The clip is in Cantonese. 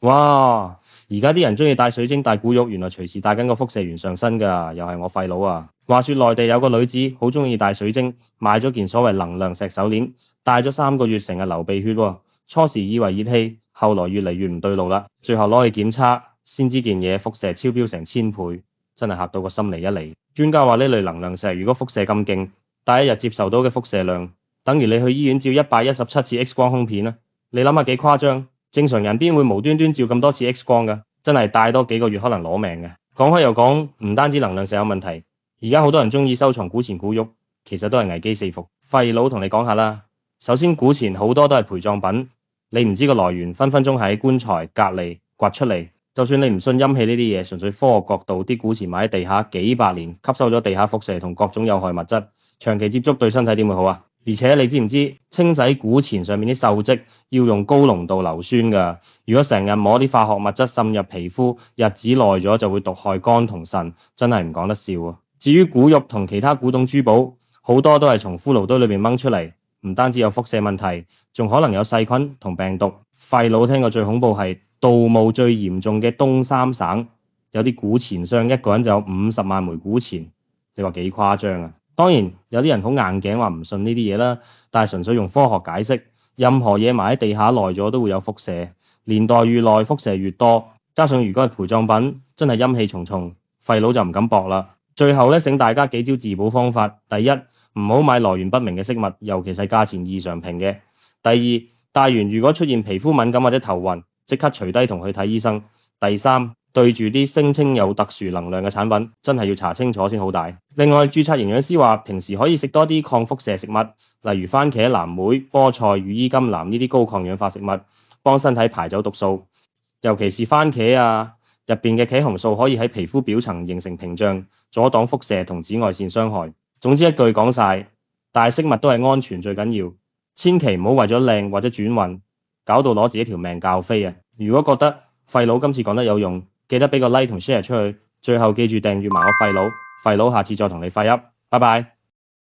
哇！而家啲人中意戴水晶戴古玉，原來隨時帶緊個輻射源上身㗎，又係我廢佬啊！話說內地有個女子好中意戴水晶，買咗件所謂能量石手鏈，戴咗3個月，成日流鼻血喎。初時以為熱氣，後來越嚟越唔對路啦，最後攞去檢測，先知件嘢輻射超標成1000倍，真係嚇到個心離一離。專家話呢類能量石如果輻射咁勁，戴一日接受到嘅輻射量，等於你去醫院照117次 X 光胸片啦。你諗下幾誇張？正常人邊會無端端照咁多次 X 光㗎？真係戴多幾個月可能攞命嘅。講開又講，唔單止能量石有問題，而家好多人中意收藏古錢古玉，其實都係危機四伏。廢佬同你講下啦，首先古錢好多都係陪葬品，你唔知個來源，分分鐘喺棺材隔離掘出嚟。就算你唔信陰氣呢啲嘢，純粹科學角度，啲古錢埋喺地下幾百年，吸收咗地下輻射同各種有害物質，長期接觸對身體點會好啊？而且你知唔知清洗古錢上面啲鏽跡要用高濃度硫酸㗎？如果成日摸啲化學物質滲入皮膚，日子耐咗就會毒害肝同腎，真係唔講得笑啊！至於古玉同其他古董珠寶，好多都係從骷髏堆裏面掹出嚟，唔單止有輻射問題，仲可能有細菌同病毒。廢佬聽過最恐怖係盜墓最嚴重嘅東三省，有啲古錢商一個人就有50萬枚古錢，你話幾誇張啊？當然有啲人好硬頸話唔信呢啲嘢啦，但係純粹用科學解釋，任何嘢埋喺地下耐咗都會有輻射，年代越耐輻射越多，加上如果係陪葬品，真係陰氣重重，廢佬就唔敢搏啦。最後咧，醒大家幾招自保方法：第一，唔好買來源不明嘅飾物，尤其係價錢異常平嘅；第二，戴完如果出現皮膚敏感或者頭暈，即刻除低同去睇醫生；第三，對住啲聲稱有特殊能量嘅產品，真係要查清楚先好戴。另外，註冊營養師話，平時可以食多啲抗輻射食物，例如番茄、藍莓、菠菜、羽衣甘藍呢啲高抗氧化食物，幫身體排走毒素。尤其是番茄啊，入邊嘅茄紅素可以喺皮膚表層形成屏障，阻擋輻射同紫外線傷害。總之一句講晒，戴飾物都係安全最緊要，千祈唔好為咗靚或者轉運，搞到攞自己條命教飛啊！如果覺得廢佬今次講得有用，記得俾個 like 同 share 出去，最後記住訂閱埋我廢佬，廢佬下次再同你廢噏，拜拜。